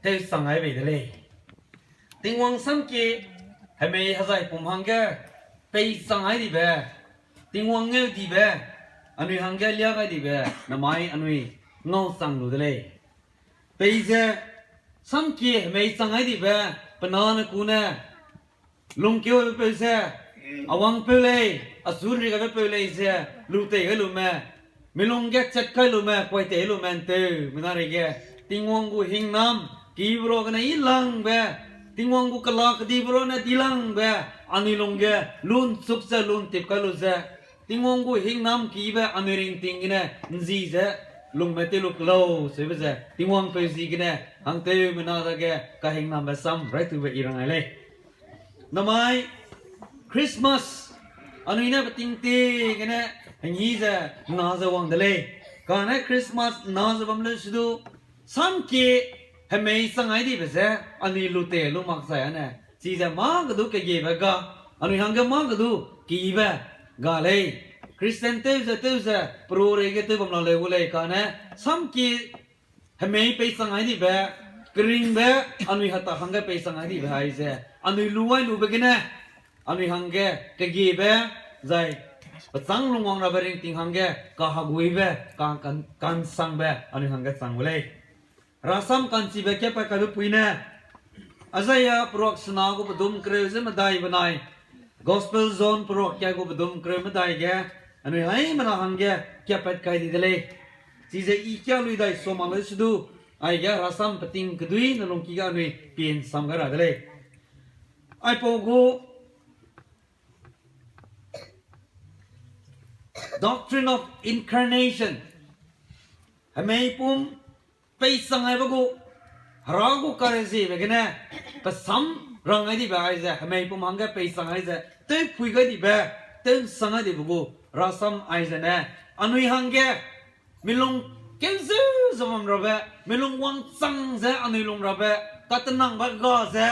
เทสังไงไปเลยติงวังสังเกตให้ไม่ให้ใจผมหังแกไปสังไงดีแบบติงวังเงาดีแบบอันนี้หังแกเลี้ยงไงดีแบบน้ำไม้อันนี้เงาสังดูเลยไปเจสังเกตไม่สังไงดีแบบปนานกูเนี่ยลุงเกี่ยวไปเสียอาวังไปเลยอสูรก็ไปเลยเสียลูเตะก็ลูแม่ไม่ลงแกจัดใครลูแม่ปล่อยเตะลูแม่เตะไม่น่าเรียกติงวังกูหิงน้ำกีบโรกันอีหลังแบบติงวังกูกลากดีบโรนะดีหลังแบบอันนี้ลงแกลุนสุกเสลุนติบกันลุเสติงวังกูหิงน้ำกีแบบอันนี้ริงติงกันเนี่ยจีเสลุงไม่เตะลุกเล่าเสียไปเสติงวังไปซีกันเนี่ยหังเตะไม่น่าจะแกก็หิงน้ำแบบซ้ำไรตัวไปอีรังไงเลยน้ำไม้คริสต์มาสอันนี้เนี่ยติงตีกันเนี่ยอย่างนี้จะน่าจะวังเดเลยการเนี่ยคริสต์มาสน่าจะบัมเลสุดสังเกตให้ไม่สังไงดีไปเสียอันนี้ลูเตะลูมักใส่อันเนี่ยจีจะมากระดูกเกี่ยวกับอันนี้หังก็มากระดูกกี่แบบกาเลยคริสเตียนเต้จะโปรเรกเต้บัมเราเลยกูเลยการเนี่ยสังเกตให้ไม่ไปสังไงดีแบบกริ่งแบบอันนี้หัตถหังก็ไปสังไงดีแบบไอ้เสียอันนี้รู้ไว้รู้ไปกันเนี่ยอันนี้หังก็เกี่ยวแบบใจปัจจังลุงวังระเบิดติงหังก็หักวิเบกันสังแบบอันนี้หังก็สังเลยrasam kanci beke pa kalu puina azaya prok sna ko bedum kre je madai banai gospel zone prok kya ko bedum kre madai ge anu hai mana hangge kya pat kai di dele chije I kya lui dai so mal sudu ai ge rasam pating kedui nalong ki ga nui pin sam ga ra dele ai po go doctrine of incarnation hamei pumไปสังไงบ้างกูเรากูการเสียไปกันนะแต่ซ้ำรังไงดีแบบไอ้เจ้าทำไมผมหังแกไปสังไงเจ้าเต้นคุยกันดีแบบเต้นสังไงดีบ้างกูเราซ้ำไอ้เจ้าเนี่ยอันนี้หังแกไม่ลงเกี่ยวซื้อสมมติเราแบบไม่ลงวังสังเจ้าอันนี้ลงเราแบบตัดนั่งบักก้าเจ้า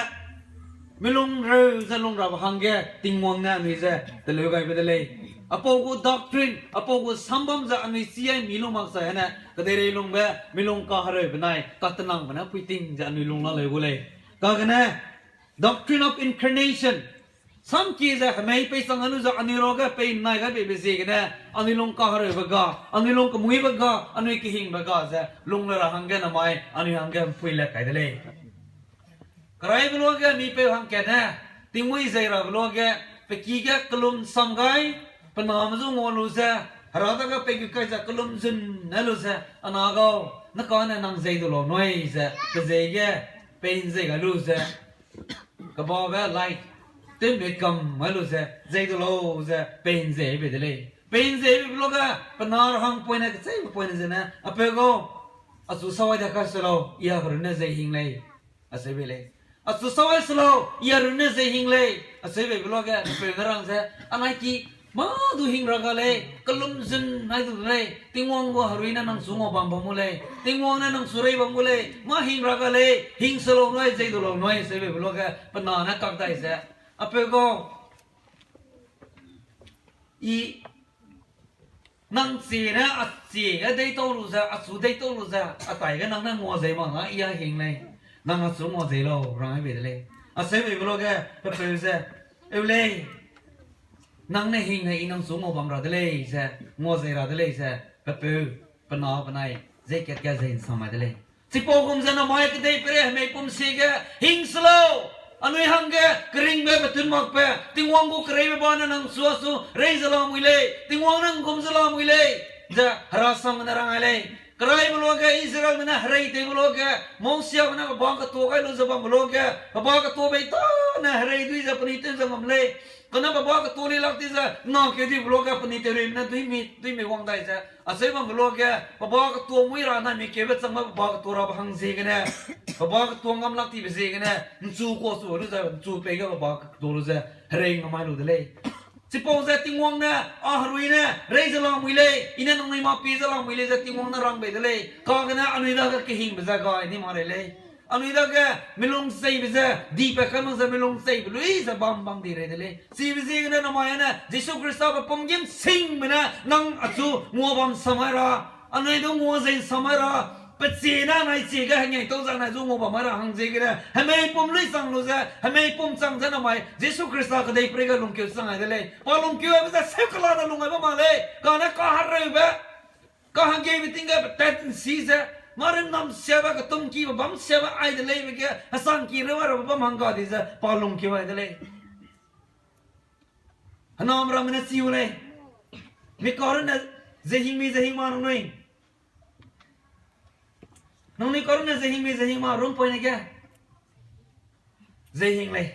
ไม่ลงเรือเจ้าลงเราหังแกติงวังเนี่ยนี่เจ้าแต่เลือกไปได้เลยอะพอกูด็อกทรินอะพอกูสัมบัมจะอันนี้เสียมีลงมักใส่เนี่ยก็ได้เลยลงแบบมีลงกาหาเลยเป็นไงกัตนังเป็นนะพิติงจะอันนี้ลงแล้วเลยกูเลยก็กันนะ doctrine of incarnation สัมกีจะไม่ไปสังอนุจะอันนี้เราก็ไปไหนก็ไปเสียกันนะอันนี้ลงกาหาเลยบักกาอันนี้ลงกมุยบักกาอันนี้กิหิงบักกาจะลงเลยหังแกนไม่อันนี้หังแกพูดเล็กไก่เลยใครเป็นลูกแกมีไปหังแกนะติมุยใจเราเป็นลูกแกไปกี่แกกลุ่มสังไกปนามจุงวลูเซเราต้องก็ไปกิจจากกลุ่มจุนนั่นลูเซอันนั้นก็นักการเนี่ยนั่งใจตัวเราหน่อยเซก็ใจแกเป็นใจกันลูเซก็บอกว่าไล่เต็มเบ็ดกำมาลูเซใจตัวเราเซเป็นใจไปเลยเป็นใจไปลูกอะปนารหังป่วยเนี่ยก็ใจป่วยเนี่ยนะอะเปก็อาสุสวัยเด็กก็สโลยาครุนเนี่ยใจหิงเลยอาศัยไปเลยอาสุสวัยสโลยาครุนเนี่ยใจหิงเลยอาศัยไปลูกอะเป็นกระรังเซอันไหนที่มาดูหิงรักเลยกลุ่มจินนั่นดูเลยติงวงกูหารุยนั่นนังสุงอบามบามุเลยติงวงนั่นนังสุเรย์บามุเลยมาหิงรักเลยหิงสโลน้อยใจดูโลน้อยเสียไปบุลกะปนานกักได้เสียอะเปก็อีนังสีนะอัดสีก็ได้โตรู้ซะอัดสุได้โตรู้ซะอัดไตก็นังนั่งงัวใจมั่งอ่ะอีหิงเลยนังอัดสุงัวใจเราร้ายไปเลยอัดเสียไปบุลกะเปเปเสียเอวเลยนังในหิงให้นังสูงอบางราดเลยเสงัวใจราดเลยเสเปปืปนาปนายใจเกิดแก่ใจสมัยเลยสิปกุมจะนำมาให้ได้เปรย์ไม่กุมสีแกหิงสโลอันนี้หังแกกริ่งแบบตุนมักเปติงวังกูกระไรแบบบ้านนังสัวสุเรย์สลามุยเลยติงวังนังกุมสลามุยเลยจะหราสังมันรังอะไรใครบล็อกอิสราเอลมันหาเรื่องบล็อกมองเสียมันบังกับตัวใครรู้จักบังบล็อกบังกับตัวไปต้อนหาเรื่องด้วยจะปนิทินจะมั่มเลยก็นั่นบังกับตัวนี้ลักที่จะน้องแค่ที่บล็อกปนิทินเรื่องนั้นด้วยมีหวังได้จะอาศัยบังบล็อกบังกับตัวมุ้ยร้านนั้นมีเก็บสังมาบังกับตัวเราบังเสียกันเนี่ยบังกับตัวงามลักที่ไปเสียกันเนี่ยจู่ก็สู้รู้จักจู่ไปก็บังกับตัวรู้จักหาเรื่องไม่รู้เลยสิปองจะติงวังนะรุยนะเรย์จะลองมิเลยอินันองในมาปีจะลองมิเลยจะติงวังนะรังไปเลยก็กันนะอันนี้ได้ก็หิงไปซะก็อันนี้มาเลยอันนี้ได้ก็ไม่ลงใส่ไปซะดีไปกันมันจะไม่ลงใส่ไปเลยจะบังดีเลยสิไปสิกันนะน้ำมันนะยิสุคริสต์แบบผมยิ้มสิงมันนะนั่งอัศวงัวบังสมัยระอันนี้ต้องงัวใจสมัยระ ปัจเจนะนายเจก็ให้ไงต้องสั่งนายจูงบ่มาระหังเจกันนะให้ไม่ปุ่มเลยสั่งรู้ซะให้ไม่ปุ่มสั่งซะทำไมเยซูคริสต์ก็ได้เปรย์กับลุงเกี่ยวสั่งไงเลยพอลุงเกี่ยวมันจะเซฟกลาดลุงไงบ้างเลยก็นะก็หาเรื่องแบบก็หังเกี่ยวมิติงกับแต่ซีซะมาเรื่องน้ำเสียบกับตุ้งกี้บัมเสียบไอ้เดเลยเมื่อกี้สั่งกี่เรื่องว่าบัมหังก็ดีซะพอลุงเกี่ยวไอ้เดเลยฮนอมรามินซิวเลยมีก่อนนะเจหิงมีเจหิงมาหนุ่ยน้องนี่ก่อนนะเจหิงมีเจหิงมารุ่งไปนะแกเจหิงเลย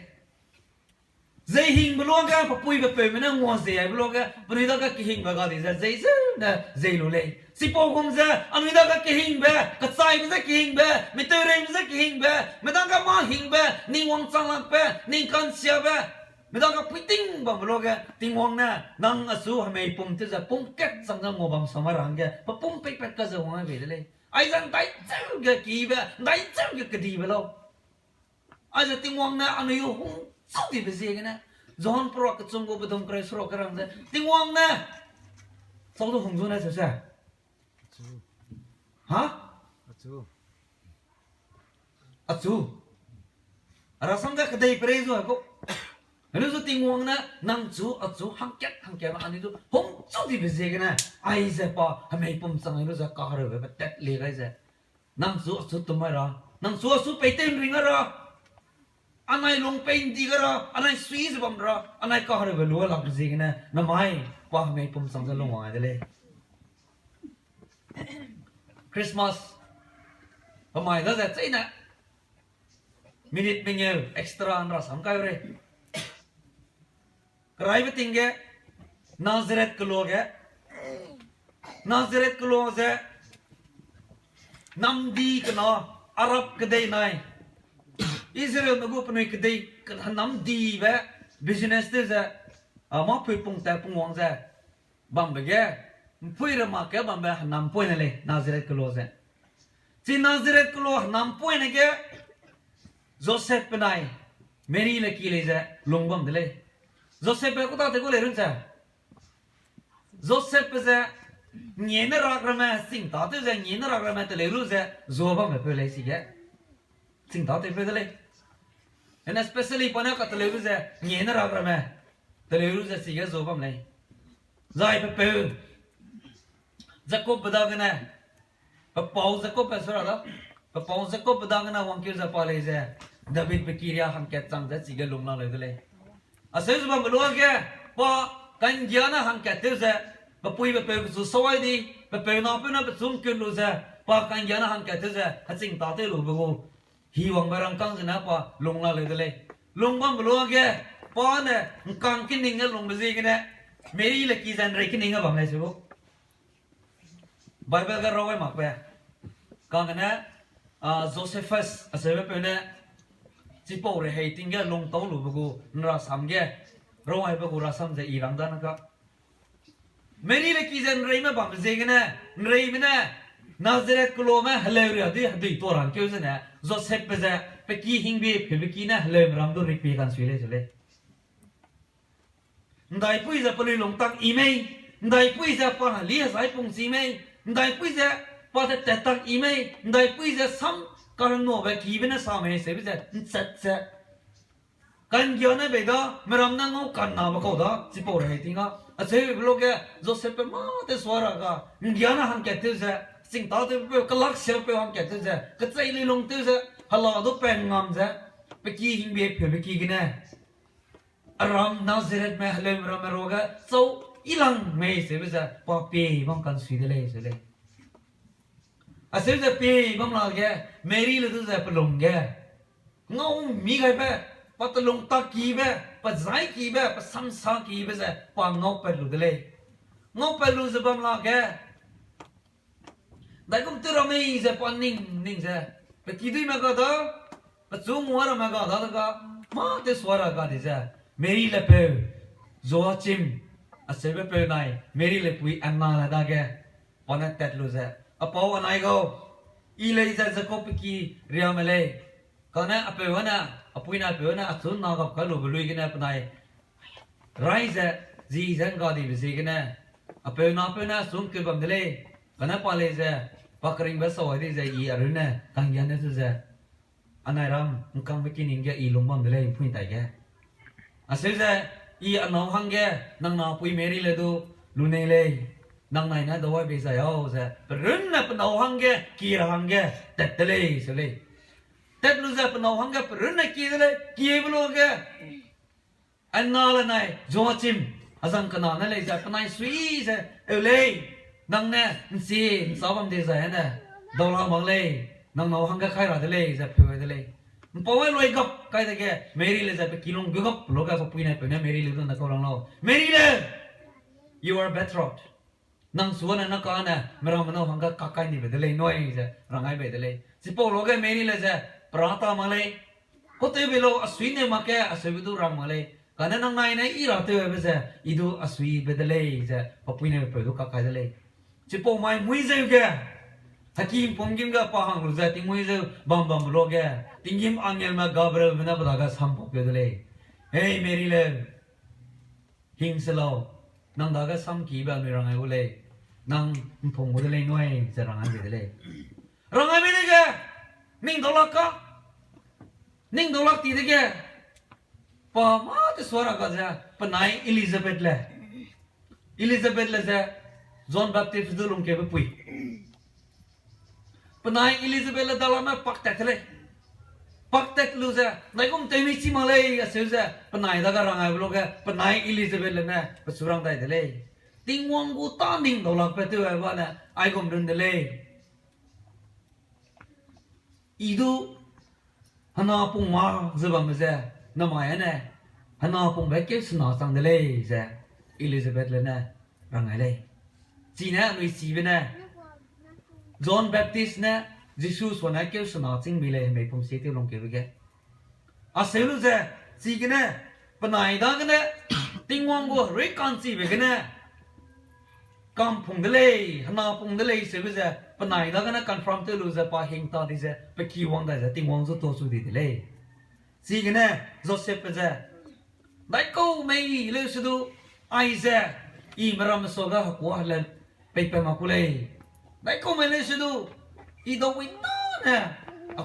เจหิงบลูกกันพอปุยแบบไม่นั่งงัวเสียบลูกกันวันนี้ต้องก็กิหิงแบบก็ดีซะเจซึนะเจลุเลยสิปองคงซะอันนี้ต้องก็กิหิงแบบก็ใส่ไม่ใช่กิหิงแบบไม่ตื่นเลยไม่ใช่กิหิงแบบไม่ต้องก็มาหิงแบบนิ่งวังสังลักแบบนิ่งกันเสียแบบไม่ต้องกับพิติ้งบังบล็อกติ้งวังนะนังอสูให้ปุ่มที่จะปุ่มเก็ตสังกังงบังสมารังแกพอปุ่มเป็ดก็จะวังไปเลยไอ้จันได้เจ้าเกกี่แบบได้เจ้าเกกดีไปแล้วไอ้จันติ้งวังนะอันนี้อยู่ห้องสุดที่เป็นเสียกันนะจอนโปรกจงกูไปทำใครสุรกรังเดติ้งวังนะสองตัวหงจุนนะเสียฮะอัจูราสังกักได้เปรย์ด้วยก็อันนี้ตัวติงวงนะนั่งจูอัดจูหังแกะมาอันนี้ตัวหงจูที่เป็นเสียกันนะไอ้เจ้าป่ะทำไมผมสั่งให้รู้จักการเลยแบบเด็ดเลยไอ้เจ้านั่งจูอัดจูตัวไม่รอนั่งจูอัดจูไปเต้นริงก์รออันไหนลงไปอินดีกันรออันไหนสวีทบัมรออันไหนการเลยแบบรู้ว่าหลับเป็นเสียกันนะน้ำไม่ป่ะทำไมผมสั่งจะลงวางไอ้เลยคริสต์มาสทำไมก็จะใช่นะมินิทเป็นยังเอ็กซ์ตร้าอันรอสามกันเลยใครไปติงเกนาซาเรตกลัวเกนาซาเรตกลัวเจ้นำดีกันนะอาหรับก็ได้ไงอิสราเอลนักบุปนิกได้กันนำดีแบบบิสเนสเจ้มาพูดปุ่งแต่ปุ่งวังเจ้บัมเบเกพูดเรื่องมาเกบัมเบหันนำพูดนั่นเลยนาซาเรตกลัวเจ้ที่นาซาเรตกลัวนำพูดนั่นเกโจเซฟเป็นไงเมรีเล็กกี่เลยเจ้ลงบัมเดเลยJoseph ko ta te ko le run cha Joseph se nye na ra gra ma sing ta te se nye na ra gra ma te le ru se zo ba me pe le si ge sing ta te pe de le and especially pa na ka te le ru se nye na ra gra ma te le ru se si ge zo ba me zai pe pe Jacob bada ga na pa pau Jacob pe sura da pa pau Jacob bada ga na wang kyu za pa le se David pe kiria ham ke chang da si ge lung na le de le asal sebab meluang ke, pa kan jana hang kata je, pa pui pa pui susawai di, pa pui na pui na pa sum kau lu je, pa kan jana hang kata je, hacing tate lu bagu, hiwang barang kang je na pa long la le dale, long bang meluang ke, pa ne kang kining ke long bezi ke ne, meri laki jan reki kining ke bang le sebu, Bible ke rawai mak pe, kang ke ne, Josephus asal pe ne. Chỉ bảo rồi hay tiếng cái lông tàu lù bù nra sam cái rồi hay bù ra sam dễ Iran đó nữa mấy đi là kỳ dân rây mà bằng gì cái này rây mà nè Nazareth cô mà hello rồi đi đi tổ hàng kêu gì nè Joseph bây giờ phải kỳ hình bị phải kỳ nè hello mà làm đồ rịch bị can suy lên rồi đại bây giờ phải lông tăng email đại bây giờ phải lý giải phong gì email đại bây giờ phải test tăng email đại bây giờ sam कारण नो बे की बिना सामे से भी सच कन क्यों ना बेटा मेरा हमना नो करना बको दा चिपो रहे थिंगा अच्छे लोग के जो से पे माते स्वारा का ज्ञान हम कहते हैं सिंह ताते पे कलक से पे हम कहते हैं कच्चे ले लंगते हैं हला दो पेन नाम से पे की हिंग बे पे की गिने आराम नाज़रेत में हले में रोगा सो इलांग में से भी पापे बम कन सुइदले से ले asal je pe bang la ke meri le tu je pelong ke ngau mi kai pe pa telong ta ki be pa zai ki be pa sam sa ki be je pa ngau pe lu de le ngau pe lu je bang la ke dai kum tu ra me je pa ning je pe ki dui ma ka da pa chu mu ra ma ka da ka ma te swara ka de je meri le pe zo chim asal pe nai meri le pui an ma la da ke pa na tet lu je Apa wan ai go ilai za Jacob ki riamale kana ape wana apuina ape wana atun na ga kalu belui gina panai rise ji zan ga di bisi gina ape na sum ke bam dele kana pale za Pakring baso adi zai I aruna kang yan itu zai. Anai ram mukang bikin ingga I lumbang dele pun tai ke. Asal zai I anau hangge nang na pui meri le tu lune le. Nang nai na dawai bisa yau zai. Perunna penau hangge kira hangge tet dele sele. Tet lu zai penau hangge perunna kira le kira belo ke. Anna nai joachim azang kana na le zai penai sui zai ele. Nang ne si sabam de zai na dola mang le nang nau hangga khai ra de le zai phe de le pawai loi gap kai de ke meri le zai pe kilong gap loga ko puina pe na meri le na ko lang lo meri le you are better off nang suana na ka na mera mano hangga ka kai ni be de le noi zai rangai be de le si po loga meri le zai prata ma le ko te be lo asui ne ma ke asui du rang ma le kana nang nai nai I ra te be zai idu asui be de le zai pa puina pe du ka kai de le Cipo mai muizeu ke, hakim pomgim ga pahang luza ting muizeu bam bam lo ke, tingim angel ma Gabriel bina badaga sampok ke dele. Hey Mary le, hing selo, nang daga sam ki ba mi rangai ule, nang pom dele noi se rangai be dele. Rangai be de ke, ning dolak ka, ning dolak ti de ke, pa ma te suara ka ja, panai Elizabeth le se. John Baptist du lung ke be pui panai Elizabeth la dalama paktet lu za nai kum te mi chi malai ase za panai da ga rangai blo ga panai Elizabeth la na pasurang dai dele ting wang gu ta ning do lak pe tu ba na ai gom dun dele idu hana pung ma za ba ma za na ma ya na hana pung ba ke sna sang dele za Elizabeth la na rangai le Cina nuôi xí bên này John Baptist nè Jesusวันนั้นเกี่ยวสนาจริงมีเลยไม่ผมเสียที่ลงเกี่ยวกันอาเซลูเซ่ซีกันเนี่ยปนัยดังกันเนี่ยติงวังกูเรียกกันซีไปกันเนี่ยกำพงเดเลยหน้าพงเดเลยเซลูเซ่ปนัยดังกันเนี่ยกันฟรัมเตลูเซ่ปาเฮงตาดิเซ่ไปขี้วังได้เซ่ติงวังสุดโตสุดดีเลยซีกันเนี่ยโจเซฟเซ่ได้กูไม่เลยสุดไอเซ่อีมารามสกาหัวหันไปมาคุเลยได้ก็ไม่เลยสุดอีดวินน่าเนี่ย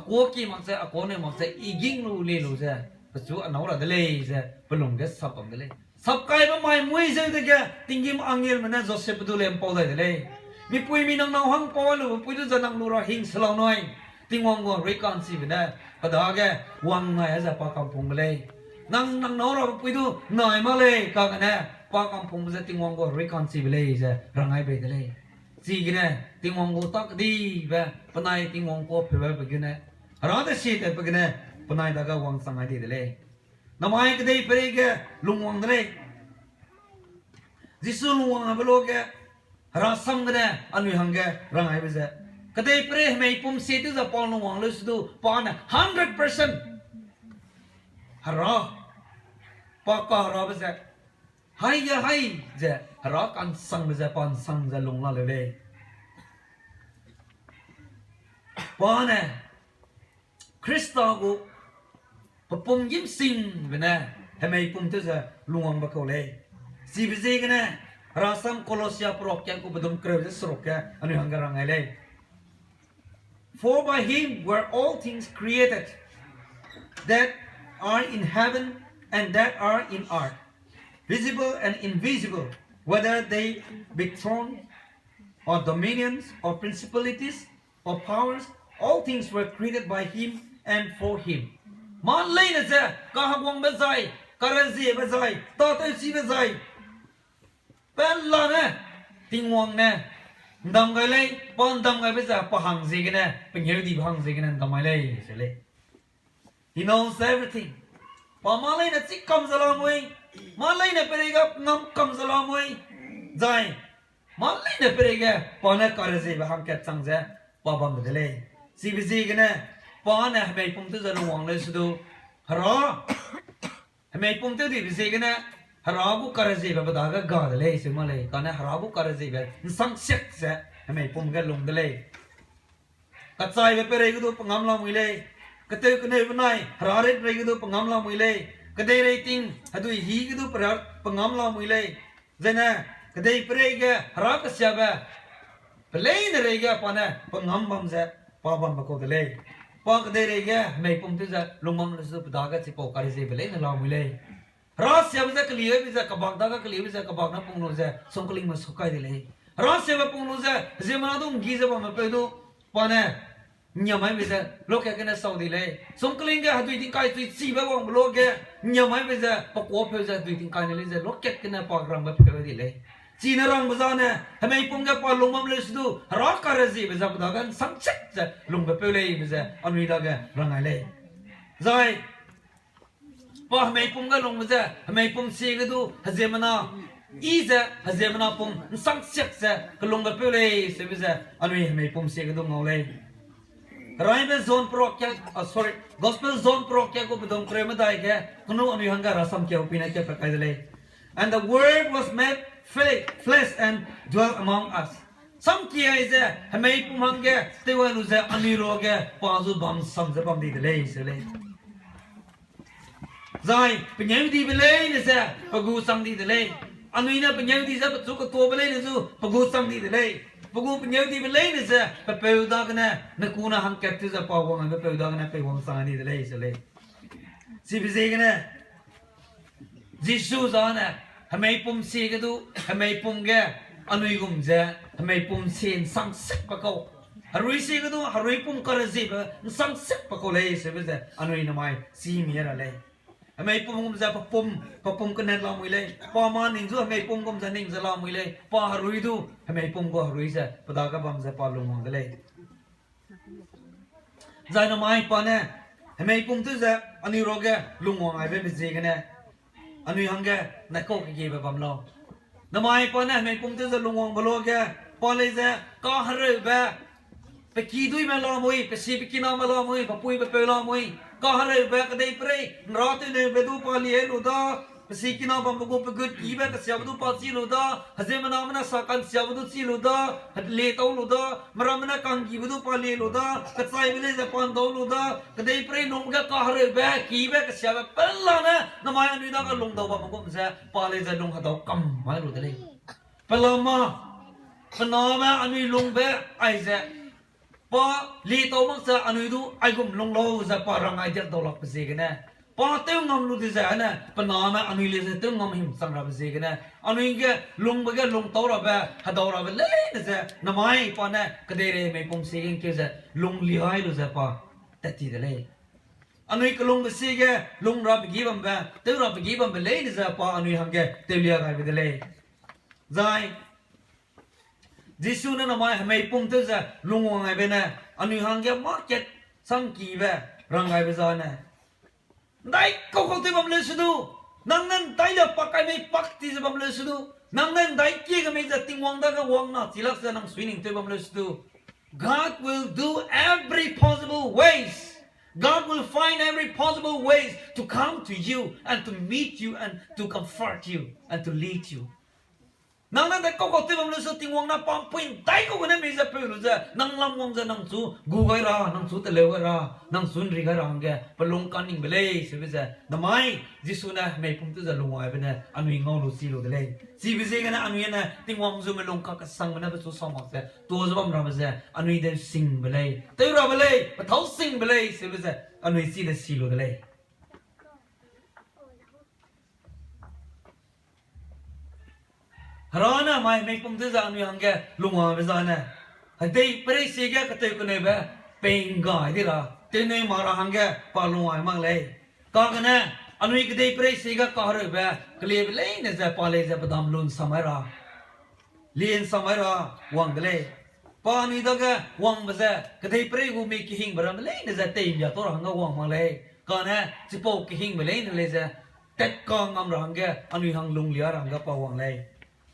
กูกี่มักเซ่กูเนี่ยมักเซ่อีกิงลูเลยลูเซ่ปัจจุบันเอาละเดเลยเซ่ปลุงเดสสับปังเดเลยสับไก่มาไม่มวยเซ่เด็กติงกิมอังเกลมันน่ะโจเซฟดูเลยมปอได้เดเลยมีปุยมีนางหังปอลูปุยดูจะนางลูราหิงสลาวน้อยติงวังกูเรียกกันสิเป็นน่ะปัจจุบันแกวังไงจะปากำพงเลยนางน้องเราปุยดูหน่อยมาเลยกันน่ะปากำพงจะติงวังกูเรียกกันสิเลยเซ่รังไงไปเดเลยซีกันเนี่ยติงวังกูตักดีแบบปนัยติงวังกูเผยไปกันเนี่ยร้านเดชิตไปกันเนี่ยปนัยดักวังสังไงดีเลยน้ำมันก็ได้ไปเลยแกลุงวังเลยจิสุลุงวังไปโลกแกร้านสังกันเนี่ยอันนี้หังแกรังไงไปเสียก็ได้ไปเลยไม่ปุ่มเสียที่จะปอนลุงวังเลยสุดปอนเนี่ย100%ฮาราปากฮาราไปเสียให้ยาให้เจ้ารักกันสังเจ้าปอนสังจะลงละเลยปอนเนี่ยคริสต์กูพอปุ่มยิ้มสิงไปนะทำไมปุ่มที่จะลงวังบักเขาเลยสิบสี่กันนะราสัมโคลอสียปรอกแกกูไปดมเกลือจะสรุปแกอันนี้หังการังไงเลย For by him were all things created that are in heaven and that are in earth visible and invisible, whether they be thrones or dominions or principalities or powers, all things were created by him and for him. Man lay na sa kahagwang bazay, karazi bazay, tatay si bazay. Pala na, tingwang na, dam gay lay, pan dam gay bazay, pahang sige na, pangyaw di pahang sige na, damay lay, sila. He knows everything. Pamalay na sikam sa lamoy. Malay na perega ngam kam salamoy zai malay na perega pana karze ba ham kat sang za pa bam dele si bisi gna pana mai pum tu zaru wang le sudu hara mai pum tu di bisi gna hara bu karze ba badaga ga dele se malay kana hara bu karze ba sang sek za mai pum ga lung dele katsai ba perega du pangam la muile kate kne banai hara re perega du pangam la muile Kadai rating adui hi gitu pengam la muilai zena kadai perega harap siapa เป็นเลยนะเรื่องปะเนี่ยปะงำบัมเสปะบัมปะโคตรเลยปะก็ได้เรื่องไม่ปุ่มที่จะลงมัมเลยสุดดากันสิปอกการเสียเป็นเลยนะเราไม่เลยรัสเซียวิจัยกลีวิจัยกับบังดาก็กลีวิจัยกับบังนั้นปุ่งนู้นเสส่งกลิงมาสุขายเลยรัสเซียว่าปุ่งนู้นเสเจมันต้องกีจะบัมไปดูปะเนี่ยเนี่ยไม่วิจัยโลกแค่นั้นสาวดีเลยส่งกลิงก็หาตัวทิ้งกายตัวซีแบบว่าโลกแค่เนี่ยไม่วิจัยปะกวบวิจัยตัวทิ้งกายนี่เลยโลกแค่นั้นปากรังแบบเกิดดีเลยจีนรังบ้านเนี่ยทำไมปุ่งกับปาลงมัมเลยสุดรักการสิบ้านบุตรกันสังเกตจะลงแบบเลยบ้านอันนี้ดักรังอะไรใจปาทำไมปุ่งกับลงบ้านทำไมปุ่งเสียก็ดูฮัจมันอีจะฮัจมันปุ่งสังเกตจะก็ลงแบบเลยสิบ้านอันนี้ทำไมปุ่งเสียก็ดูเงาเลยรายเป็นโซนโปรแกรมsorry gospel zone โปรแกรมก็เป็นตรงเครมได้แค่คุณนู้อันนี้ฮังการAssamเกี่ยวปีนั้นจะประกาศเลย and the word was made flesh and dwelt among us. Some kiya is a hame pumange te wa lu se aniroge pazu bam sam se bam di de lei se lei. Zai penyau di belai ne se pagu sam di de lei. Anui na penyau di se pazu ko to belai ne su pagu sam di de lei. Pagu penyau di belai ne se pa peu da kana na kuna hang ket se pa wang na peu da kana pe wang sang di de lei se lei. Si bi se kana Jisu za naทำไมปุ่มเสียก็ดูทำไมปุ่มแกอันนี้กุมเจ้ทำไมปุ่มเสียนสังสิบปะเขาฮารุยเสียก็ดูฮารุยปุ่มกระซิบสังสิบปะเขาเลยใช่ไหมเจ้อันนี้ทำไมซีมีอะไรทำไมปุ่มกุมเจ้ปะปุ่มก็เน้นลามือเลยปะมานิ่งจู่ทำไมปุ่มกุมเจ้นิ่งจะลามือเลยปะฮารุยดูทำไมปุ่มก็ฮารุยเจ้ปะดากับบัมเจ้ปะลงมังเลยใจทำไมปะเนี่ยทำไมปุ่มตัวเจ้อันนี้รอแกลงมังไอ้เป็นสิ่งกันเนี่ยอันนี้ฮังแกนักโกกิเบบำลอน้ำมันปนเนี่ยไม่ปุ่มที่จะลงวงบล็อกแกปอเลยจะก็หาเรื่องแบบไปกี่ดุยมาล้อมวยไปซีไปกินน้ำมาล้อมวยไปปุยไปเปล้อมวยก็หาเรื่องแบบก็ได้ไปรอที่เนี่ยไปดูปอลีเอลูดาไปซีกินน้ำบำบุกไปกุดกี่แบบก็เสียบดูปอซีลูดาฮัจมันน้ำมันสักการเสียบดูซีลูดาฮัดเลี้ยตัวลูดามารำมันกังกี่ดูปอลีลูดากระจายไปเลยจะปอนตัวลูดาก็ได้ไปนุ่มก็หาเรื่องแบบกี่แบบก็เสียบเปล่านะน้ำมันอันนี้น่าก็ลงตัวบำบุกจะปอลีจะลงหัดเอากำไม่รู้เลยเปล่ามาขนมอันนี้ลงแบบไอ้เจ้าปอลีตัวมันจะอันนี้ดูไอ้กุมลงโลจะปอรังไอ้เจ้าตัวหลักไปสิกันนะปอเต้งงำรู้ดีใจนะปนามอันนี้เลยเต้งงำหิมสังรับไปสิกันนะอันนี้ก็ลงไปก็ลงตัวรับไปหัดเอารับไปเลยนะจ๊ะน้ำมันปอเนี่ยก็ได้เลยไม่ปุ่มสิกันแค่จะลงเลี้ยให้รู้จักปอแต่ที่เดียวเลยอันนี้ก็ลงไปสิกันลงรับไปกี่บัมไปเต้รับไปกี่บัมไปเลยนะจ๊ะปออันนี้หังแกเต้เลี้ยให้ไปเลยใจจิสุนั่นน้ำมันไม่ปุ่มตัวจะลงวงไงไปนะอันนี้หังแกมาเก็ตสังกีไปรังไงไปซะนะได้ก็คงที่บัมเลสดูนั่งนั่นได้เดี๋ยวปักไอ้ไม่ปักที่จะบัมเลสดูนั่งนั่นได้เกี่ยก็ไม่จะติงวังได้ก็วังนะที่ลักษณะนั่งสวิงที่บัมเลสดู God will do every possible ways God will find every possible ways to come to you and to meet you and to comfort you and to lead you nang nang ko ko tibam lu so tingwang na pang puin dai ko na me za pe lu za nang lam wang za nang chu gu gai ra nang chu te le ra nang sun ri ga ra ang ge palong kan ning bele se be za na mai jisu na me pum tu za lu wa be na anui ngau lu si lu de le si be se ga na anui na tingwang zu me long ka ka sang me na be chu som ma se to zo bam ra be za anui de sing bele te ra bele ba thau sing bele se be za anui si de si lu de le Harana mai mai pum tu za anu yang ke lunga be za na hadai pre se ke ka te ko ne ba peng ga di ra te ne ma ra hang ke pa lunga mang le ka ka na anu ik dei pre se ga ka har ba kle be le ne za pa le za badam lun samara lien samara wang de le pa ni da ga wang ba za ka dei pre gu me ki hing ba ra le ne za te ya to ra hang ga wang mang le ka na chi po ki hing be le ne le za tet ka ngam ra hang ke anu hang lung lia ra hang ga pa wang le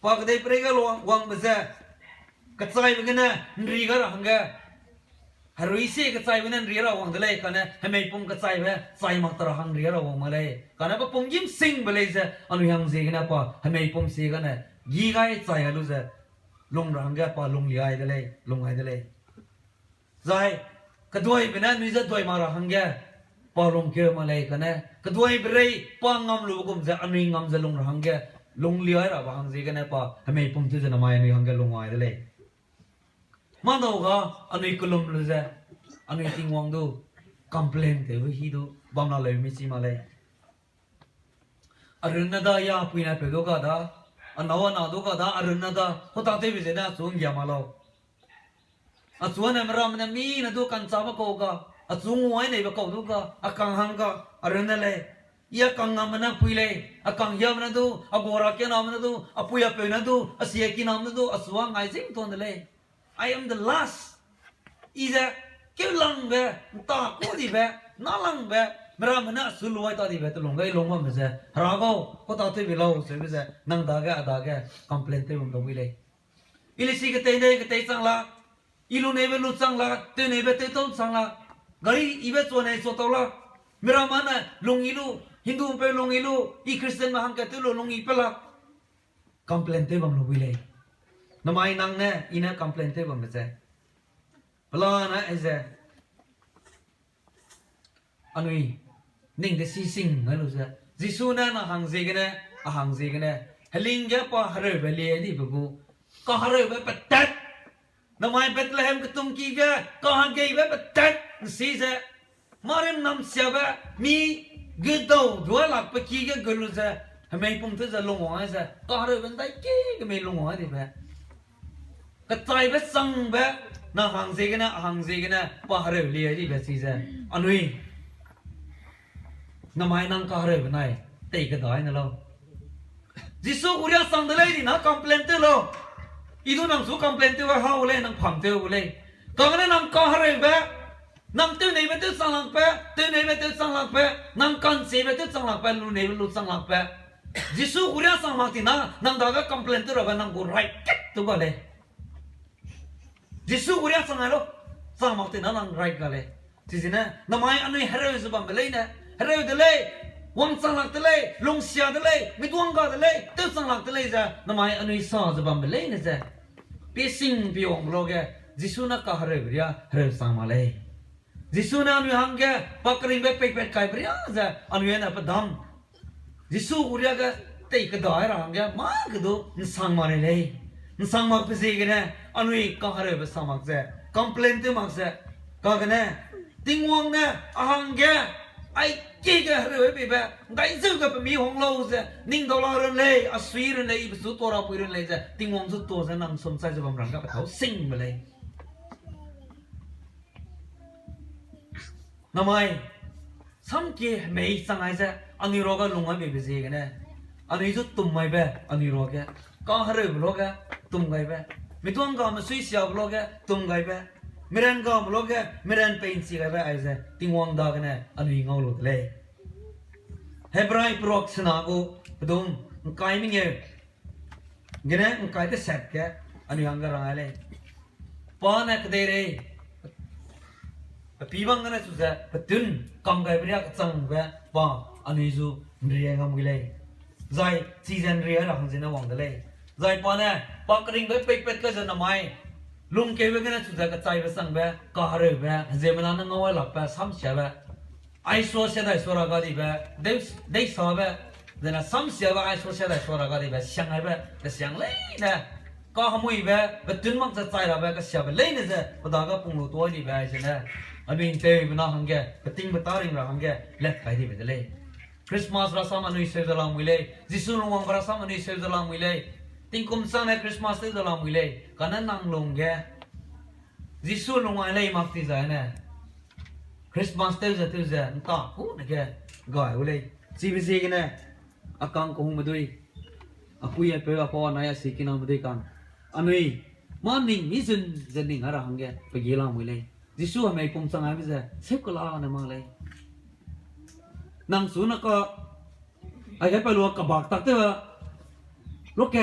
พอก็ได้ไปก็ลวงวังมาซะกระจายไปกันนะรีก็รังกะฮารุยซีกระจายไปนั่นรีเราวังเลยกันนะให้ไม่ปุ่มกระจายไปใส่มาตระหังรีเราวังมาเลยกันนะพอปุ่มยิ้มซิงไปเลยซะอันนี้ยังซีกันนะพอให้ไม่ปุ่มซีกันนะยี่ไก่ใจกันรู้ซะลงรังกะพอลงเลี้ยได้เลยลงไงได้เลยใจกระด้วยไปนั่นนี่จะด้วยมารังกะพอลงเกี่ยวมาเลยกันนะกระด้วยไปเลยพองำลูกผมจะอันนี้งำจะลงรังกะลงเลี้ยระบางสิกันนะปะให้ไม่ปุ่มที่จะนำมาในห้องกันลงไว้ได้เลยใจ มาดูก็อันนี้กลุ่มเลยจ้ะอันนี้ติงวังดูคอมเพลนเดี๋ยวฮีดูบางนาเลยไม่ชิมาเลยอรุณนาดายาปุยนาเปดูก็ได้อันนั้นดูก็ได้อรุณนาดาเขาตั้งใจไปเจอนะส่งยามาแล้วส่วนนั้นเรามันมีนะดูกันซาบะโกก็ส่งไว้ในบะโกดูก็กังหังก็อรุณนั่นเลยยากังงามันนะปุยเลยกังยามันดูโกราเกนามันดูปุยเปย์นะดูเสียกินามันดูส่วนไงสิ่งตัวนั่นเลย I am the last อีเจ้าเกี่ยวลังเบะตากูดีเบะน่าลังเบะเมื่อมันน่ะสุลไว้ตาดีเบะตลงไงลงมาไม่ใช่ราโก้ก็ตาที่วิลาเสียไม่ใช่นั่งด่าแกคอมเพลนที่ผมต้องวิเลยอีลิสิกเตยเนี่ยกเตยสังละอีลูเนเวลุสังละเตยเนเวเตยต้นสังละกะรีอีเวส่วนไหนส่วนตัวละเมื่อมันน่ะลงอีลูฮินดูไปลงอีลูอีคริสเตียนมาหังกันตัวลงอีเปล่าคอมเพลนที่ผมต้องวิเลยน้ำไม้นั่งเนี่ยอีน่ะคอมเพลนที่ผมไม่ใช่เปล่านะไอ้เจ้าอันนี้นิ่งแต่ซีซิงไม่รู้จ้ะจิสูน่ะนะหังเซกันเนี่ยหังเซกันเนี่ยเฮลิงแกปะฮาร์เบลีดีบุกูก็ฮาร์เบปะตัดน้ำไม้เบตเลมก็ตุ้งกีกะก็หังเกย์เบปะตัดซีเจ้ามาเรื่องน้ำเสียบะมีกึดเอาดัวหลักปะกีกะกุลจ้ะทำไมปุ่มที่จะลงหัวจ้ะก็ฮาร์เบนได้กี้ก็ไม่ลงหัวดิเบะก็ใจเบสังเบะน่าหังเซกันเนี่ยปะฮาร์เบลีดีเบซีเจ้าอันนี้น้ำไม้นั่งก็ฮาร์เบนไหนเตะกันได้นะเราจิสูกุริยาสังเดลัยดีนะคอมเพลนต์เราอีดูนังสูคอมเพลนต์ว่าเขาเลยนังพังเตอเลยก็งั้นนังก็ฮาร์เบะนังเตอในเวทีสังหลังเปะเตอในเวทีสังหลังเปะนังกันเสียเวทีสังหลังเปะลูเนวลูสังหลังเปะจิสูกุริยาสังมาตินะนังดากคอมเพลนต์เราเป็นนังกูไรกัดตัวกันเลยจิสูกุริยาสังอะไรสังมาตินะนังไรกันเลยที่สินะน้ำไม้อันนี้ฮาร์เบสุบัมเบลัยนะฮาร์เบเดลัยวังสังหลักเดลัยลงเสียเดลัยมิดวังกาเดลัยเตอสังหลักเดลัยจ้ะน้ำไม้อันนี้สังสุบัมเบลัยนะจ้ะปีสิงปีองโลกะจิสูนักฮาร์เบเรียฮาร์เบสังมาเลยจิสูนันวิหังกะปักริงเบเป็กเป็ดไก่เบรียจ้ะอันนี้นะปะดามจิสูกุริยากะเตยกระดอยรังกะมากระดูนสังมาเลยนสังมาพิเศษกันนะอันนี้ก็ฮาร์เบสังมาจ้ะคอมเพลนต์มาจ้ะก็กันนะติงวังนะหังกะไอ้เจ๊ก็ฮาร์เบไปแบบได้ซื้อกับมีของเราจ้ะนิ่งดอลลาร์เลยอัศวีร์เลยอีสุดตัวเราไปเรื่องเลยจ้ะติงวังสุดตัวจ้ะนั่งสมใจจะบำรังกับเขาสิงไปเลยน้ำไม้สังเกตไม่สังไงจ้ะอันนี้เราก็ลงมาเป็นเสียกันนะอันนี้จุดตุ่มไม่แบบอันนี้เราแกก็ฮาร์เบเราแกตุ่มไงแบบไม่ต้องก็มาสุยเสียบเราแกตุ่มไงแบบไม่เรนก็เราแกไม่เรนเป็นสิ่งไงแบบไอ้จ้ะติงวังดากันนะอันนี้เงาหลุดเลยเฮบรายปรอกสนากูประดุมใครไม่เงี้ยเงี้ยนะใครจะเสร็จแกอันนี้หังการอะไรป้อนนักเดรีปีบังกันนะสุดท้ายประดุนกำไก่เปรี้ยกจังแบบป้าอันนี้จูเรียงกันไปเลยใจซีซันเรียร์หลังจากนั้นวังเลยใจป้อนเนี่ยปักริ่งไปเป็ดก็จะน้ำไม้ลุงเก็บไว้กันนะสุดท้ายก็ใจไปสั่งแบบก็ฮาร์เบะเจมันนั่งเอาไว้หลับแบบซ้ำเสียแบบไอ้ส่วนเสียได้ส่วนละก็ดีแบบได้สอบแบบเดี๋ยวนะซ้ำเสียแบบไอ้ส่วนเสียได้ส่วนละก็ดีแบบเสียงไอ้แบบแต่เสียงเล่นะก็ขโมยแบบแบบตื่นมั่งจะใจละแบบก็เสียแบบเล่นะจ๊ะพอตาก็ปุ่งรู้ตัวดีแบบใช่ไหมอันนี้เตยมันน่าหังแกแบบติ้งแบบตาริงเราหังแกเล็กไปดีแบบเลยคริสต์มาสราซ้ำอันนี้เสด็จลงวิเลยจิสุลงวังราซ้ำอันนี้เสด็จลงวิเลยติ้งคุมสังในคริสต์มาสเสด็จลงวิเลยกันนั้นนั่งลงแกจิสุลงวันเลยมักที่ใจเนี่ยคริสต์มาสเตอร์จะตื่นจะตาหูนะแกก่อยวิเลยซีบีซีกันเนี่ยอาการคงมาด้วยอาคุยไปว่าพอนายสิกินเอามาด้วยกันอันนี้มันนิ่งมิสุนจะนิ่งอะไรหังแกไปเยี่ยมวิเลยจิสุทำไมคุมสังไงมิจะเสกลาเนี่ยมาเลยนางสุนัขก็ไอ้แกไปรัวกับบักตักเตอร์ลูกแก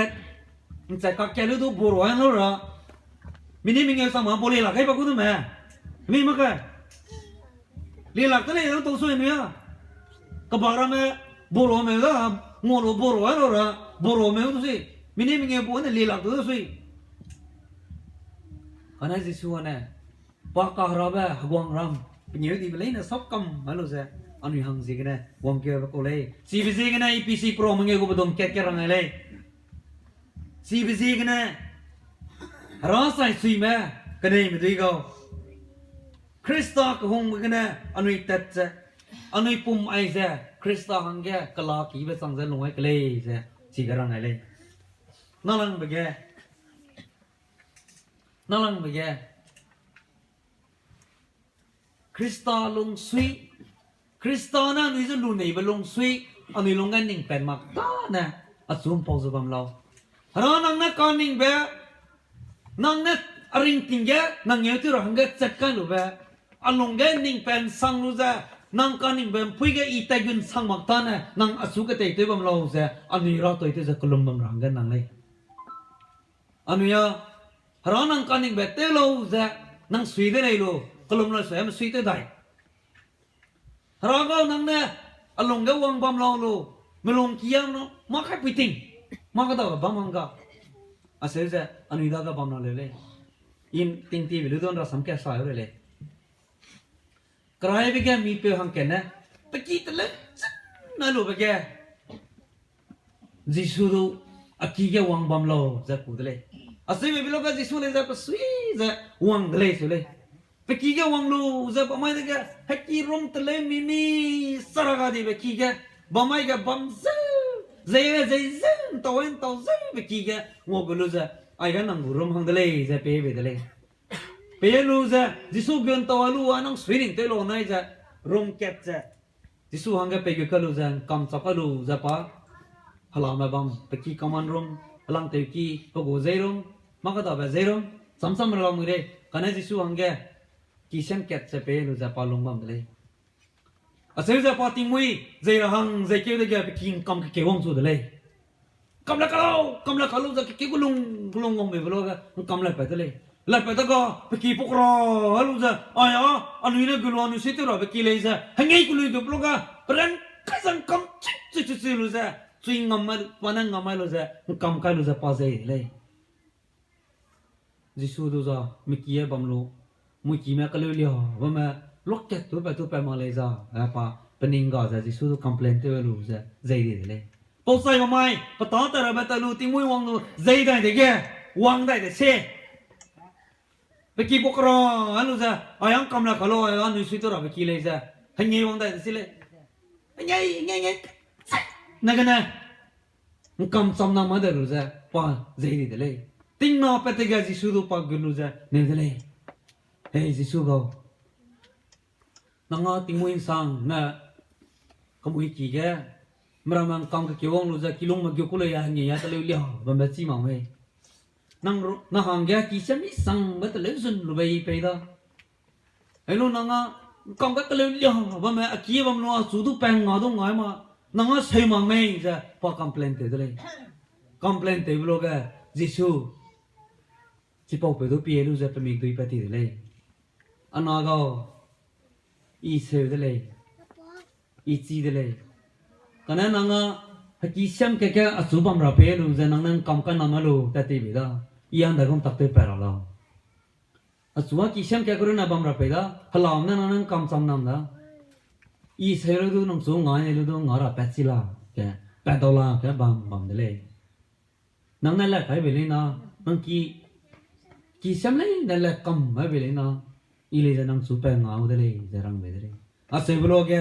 มันจะกักแกรู้ตัวบัวร้อยแล้วเหรอมินิมิงเอลสังมาโปรลีหลักให้ปะกูตัวแม่มีมั้งแกลีหลักตัวนี้ต้องตัวสวยมั้ยกับบักเราแม่บัวร้อยแม่ก็งอรูบัวร้อยแล้วเหรอบัวร้อยแม่ตัวสิมินิมิงเอลบัวเนี่ยลีหลักตัวสวยอันนั้นจิสุเนี่ยปากกาเราแบบหวงรำเป็นยังไงเลยนะสับกำมาลูกเซ่อันนี้หังสิกันนะวงเกี่ยวกับโอเลย CBC กันนะ EPC Pro มึงเองกูไปดมแก่ๆรังไงเลย CBC กันนะร้อนใส่สุยแม่ กันนี่ไม่ดีก็คริสต์ก็คงกันนะอันนี้ตัดเจอันนี้ปุ่มไอเจคริสต์หังแกกลากีไปสังเกตลงไว้กันเลยเจจีกรังไงเลยนั่งลังไปแกนั่งลังไปแกคริสต์ลงสวีคริสต์นั่นนี่จะรู้ไหนไปลงสวีอันนี้ลงกันนิ่งเป็นมากต้านะอัศวินพอจะบังเราเรานั่งนักการนิ่งเบะนั่งนักอริงติงเกนั่งเยอะที่เราหังเกจัดการรู้เบะอันลงกันนิ่งเป็นสังรู้จ้ะนั่งการนิ่งเป็นผู้ใหญ่อีแต่กุนสังมากต้านะนั่งอัศวินก็เตะตัวบังเราจ้ะอันนี้เราตัวที่จะกลุ่มบังเราหังกันนั่งเลยอันนี้เรานั่งการนิ่งเบะเตะเราจ้ะนั่งสวีเดนเลยลูกลุ่มเราสวยมันสวีเดนได้เราก็นั่งเนี่ยอันลงก็วางบังเราลูไม่ลงเกี่ยงno mak hai piting mak da bam hanga ase je anida ga bam na le in ting ti vilu don ra sam kya sa yo le krai be ga mi pe hang ken na paki tle na lo be ga jisu do aki ga wang bam lo za ku le ase me bilo ga jisu le za pa sui za wang le so le paki ga wang lo za pa mai ga haki rom tle mi mi sara ga di be ki ga bamai ga bam zai tao be ki ga ngo bulu za ai ga nang rum hang dele za pe be dele pe lu za jisu gyon taw lu anang swining te lo nai za rum ket za jisu hang ga pe ga lu za kam sa ka lu za pa hala ma bam pe ki kaman rum halang te ki po go zai rum ma ka da ba zai rum sam sam ra mu re kana jisu hang ga ki sem ket za pe lu za pa long bam dele asal za pati mui zai hang zai keu de ga king kam ke wong su de le kam la kalau za ke gulung ngom be blo ga kam la pa de le la pa da ga ki pokro halu za aya anu ne gulu anu situ ro be ki le za hangai gulu de blo ga pran kazan kam chi lu za swing ngam ma panang ngam ma lu za kam ka lu za pa zai le jisu do za mi ki ya bam lo mu ki ma ka lu lyo ba ma lok ket tu pa ma le za apa pening ga za jisu do complain te lu za zai de le po sai ma mai pa ta ta ra ba ta lu ti mui wang lu zai dai de ge wang dai de se pe ki pokro alu za ayang kam la khalo anu si to ra be ki le za hangi wang dai de si le ngai na ga na kam sam na ma de lu za pa zai de le ting na pa te ga jisu do pa gulu za ne de le hey jisu go nanga timuin sang na kamui ki ga mramang kam ka kiwong lu za kilong ma gyu ku le ya ni ya ta le lya ba ma chi ma we nang na hang ga ki sem ni sang ba ta le sun lu bai pe da ai lu nanga kam ka ta le lya ba ma ki bam no su du pang nga do ngai ma nanga sei ma me za pa complain te de le complain te blo ga jisu chi po pe do pi lu za pa mi du pa ti de le ana ga i se de le i chi de le kana nanga haki sam ke ka asubam ra pe lu za nang kam ka na ma lu ta ti bi da yang da gom tak te pa ra la asua ki sam ke ko na bam ra pe da halam na nang kam sam nam da i se ru du nang so nga ne lu du nga ra pa chi la ke pa do la ke bam de le nang na la kai be le na nang ki sam le na la kam ma be le na i le za nang su pa nga u de le za rang be de le a se blo ke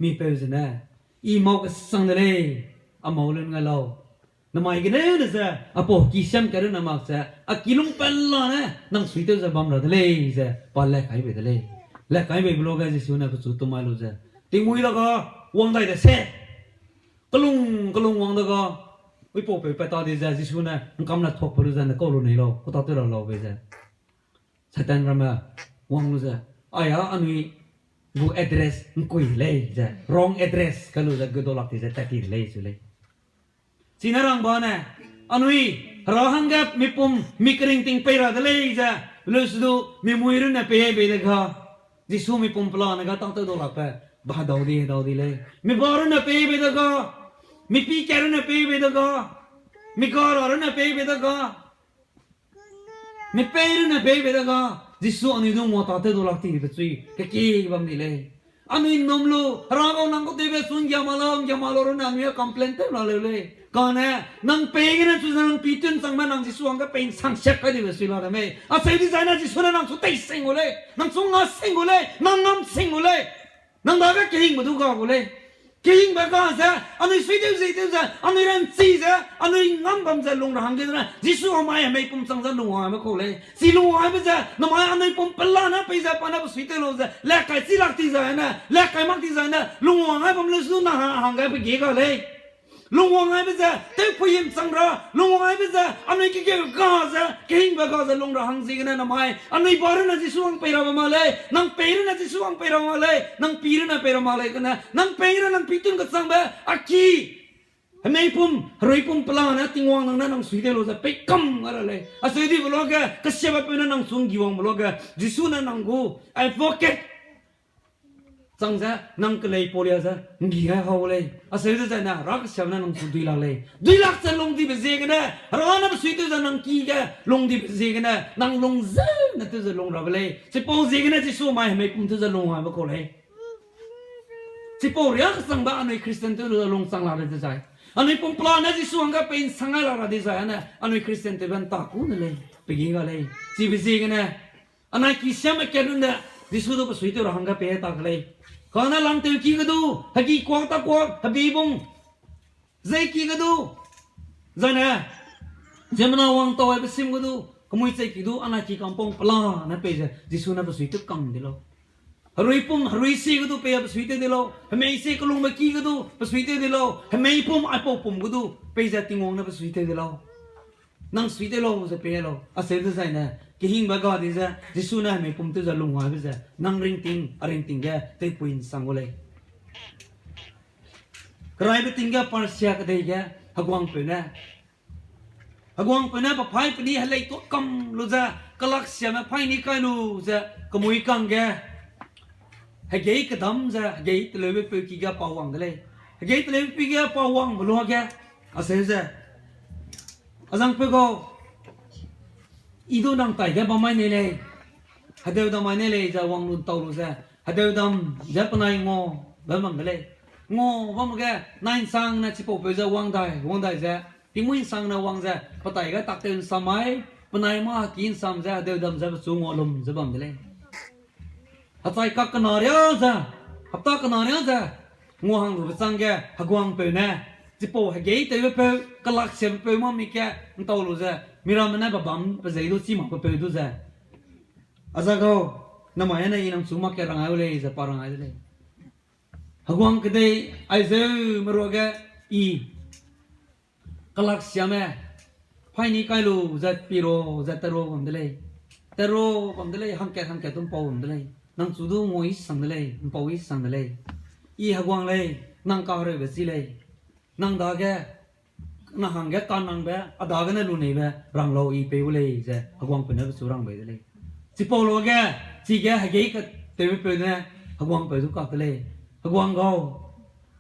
mi pe ze na i mau ka sang de le a mau len nga lo na mai ke ne de za a po ki sam ka na ma sa a kilung pan la na nang sui te za bam ra de le za pa le kai be de le la kai be blo ga ji su na su to ma lo za ting mui da ga wang dai de se kalung wang da ga wi po pe pa ta de za ji su na kam na thok pa za na ko lo nei lo ko ta te lo be za satan ra ma wang lu za aya anui bu address ngkui le za wrong address kalu za godolak ti za ta ti le su le sinarang ba na anui rahangap mi pum mi kring ting pe ra de le za lu su mi muiru na pe be de ga ji su mi pum pla na ga ta to dolak pa ba dau di le mi baru na pe be de ga mi pi karu na pe be de ga mi kar na pe be de ga mi pe na pe be de ga jisu ani do mo ta te do lak ti be chui ke ki bam ni le อันนี้นมลูเราเอานังก็เตะส่วนยามาลองนั่นมีคอมเพลนเตอร์เราเลยก่อนนะนังเปย์กันนะจุดนังปีตุนสังมานังจิส่วนก็เป็นสังเชกกันดีกว่าสิเราทำไมอาศัยดีใจนะจิส่วนนังสุดเตะสิงกูเลยนังส่งงาสิงกูเลยนังงำสิงกูเลยนังดาก็เก่งมาดูกันกูเลยเก่งแบบก็เสียอันนี้สวยเดียวอันนี้เรื่องซีเสียอันนี้งำแบบจะลงทางกันนะจิส่วนไม่ไม่ปุ่มสังจะลงหายมากูเลยสิลงหายไปจะน้ำมันอันนี้ปุ่มเปล่านะไปจะปนแบบสวยเดียวจะเล็กไก่สิลักที่จะนะเล็กไก่มักที่จะนะลงหายปุ่มเลยสุดนะห่างกันไปกี่กันเลยลุงวงไงเป็นเจ้าเด็กผู้หญิงสังระลุงวงไงเป็นเจ้าอันนี้กี่ก้าวเจ้ากิ่งแบบก้าวเจ้าลุงเราหังสิกันนะไม่อันนี้บาร์น่ะที่ส่วงไปเรามาเลยนังเปย์น่ะที่ส่วงไปเรามาเลยนังปีน่ะไปเรามาเลยกันนะนังเปย์นังปีตุนก็สังแบบอาคีไม่ปุ่มรวยปุ่มปลานะติงวงนังนังสุดเดียวจะไปกำอะไรเลยอาศัยที่บล็อกก็กษณะเป็นนังส่งกี่วงบล็อกก็จิสุนังกูไอ้โฟกัสจังจะนังก็เลยพอดีจะงี้ให้เขาเลยอาศัยที่จะนะรักเสียนังสุดดีละเลยดีลักจะลงที่เบสกันนะเราอันนั้นสุดที่จะนังกี้กันลงที่เบสกันนะนังลงเซนั่นที่จะลงเราเลยสิปองเซกันนะที่สู้ไม่ไม่ปุ่มที่จะลงหายไปคนเลยสิปองเรียกสังบ้านในคริสเตียนที่จะลงสังลาได้ใจอันนี้ปุ่มปลานะที่สู้อังก็เป็นสังลาได้ใจนะอันนี้คริสเตียนที่เป็นตากูนั่นเลยไปกี่กันเลยสิเบสกันนะอันนั้นคิดเสียไม่แก่รุ่นเด้ที่สู้ตัวสุดที่เราหังก็ไปตากเลยKarena lang tayo kikado, hagi kuwang takwag, habibong, zay kikado, zana, jamna wang tawai besim kado, kamuy zay kikado, anak kikampong pala, na peja, jisu na basuito kang dilo. Haruy pong, haruy si kado, peja basuito dilo, hamay si kalong maki kado, basuito dilo, hamay pong apo pong kado, peja tingong na basuito dilo. Nang suite dilo sa peja lo, asay da zay na, Kihing baga di sa jisuna may pumto sa lungwa bisa nang ringting ga tay puin sangolay. Karay betingga parsya kaday ga hagwang pena papai peni halay to kam lo za kalaksya ma pai ni kanu za kamuy kang ga hagay kadam za hagay telewe pe kiga pawang dalay hagay telewe pe kiga pawang buluha ga asay za azang pe go Ido nang tay ga bamay nile hadaw dam nile za wang nun tawlo za hadaw dam ja panay ngo bamang gale ngo bamaga nine sang na chipo pe za wang dai za tingwin sang na wang za patay ga takten samay panay ma kin sam za hadaw dam za su ngo lum za bam gale hatay ka kanarya za hapta kanarya za ngo hang ru sang ga hagwang pe na chipo hagei te pe kalak se pe ma mi ka tawlo za Mira mana babam pazaido cima papedo za. Azago namaya na inang sumak ya rangayo le za parang ay le. Hagwang kede ay ze maroga I kalak siyame paini kailo za piro za taro pamdele. Taro pamdele hangket pau pamdele. Nang sudu mois sangdele pauis sangdele. I hagwang le nang kahre besi le. Nang daga na hangga kanang ba adaga na lunay ba ranglo I pewle za hagwang pena surang ba dele si polo ga si ga hagay ka tebe pena hagwang pa du ka tele hagwang go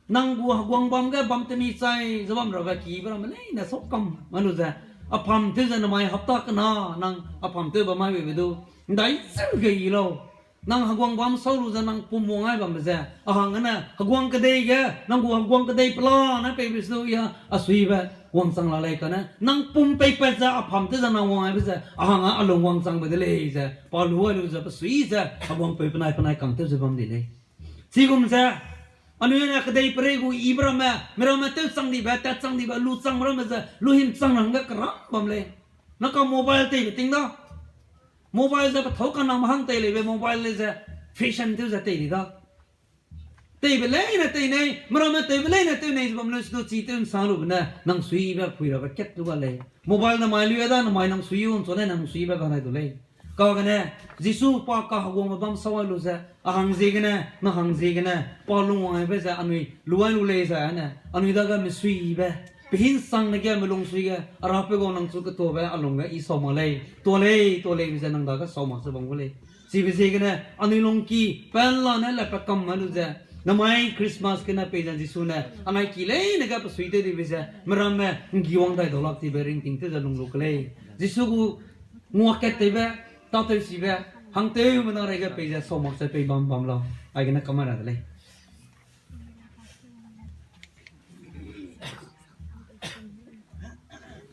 nang bu hagwang bam ga bam temi sai zabam ra ba ki ba male na sokam manu za apam te za na mai hapta kana nang apam te ba mai be du dai sir ga I lo nang hagwang bam sauru za nang pumongai bam za ahang na hagwang kadai ga nang bu hagwang kadai pla na pe bisu ya asui ba wang sang la lai kana nang pum pe pe za apam te za nang wang ai za ahang along wang sang ba de le za pa lu lu za pasui za hagwang pe panai kang te za bam de le sigum za anu na kadai pregu ibrama merama te sang di ba ta sang di ba lu sang merama za lu him sang nang ga kram bam le na ka mobile te ting da mobile za pa thau ka nang mahang te le be mobile le za fashion te za te di da te be le na te nei marama te be le na te nei bam le sto chi te sa lu na nang sui ba phui ra ba ket tu ba le mobile na mai lu da na mai nang sui un so ne nang sui ba ka na du le ka ga ne jisu pa ka hagong bam sawa lu za ahang je ga na hang je ga na pa lu wa ba za anui luai lu le za na anui da ga me sui ba Pihin sang na kaya malong suiga arape ko nang suka to ba along ga iso malay tole bisa nang daga so ma sa bangule si bisi kana anilong ki pella na la pakam maluza na mai Christmas kana pejan jisuna anai kilay naga pasuite di bisa marama ngiwang dai dolak ti bering ting te jalong lokle jisugu muaket te ba tatel si ba hang te man ra ga pe ja so mo sa pe bam bam lo ai ga na kamara le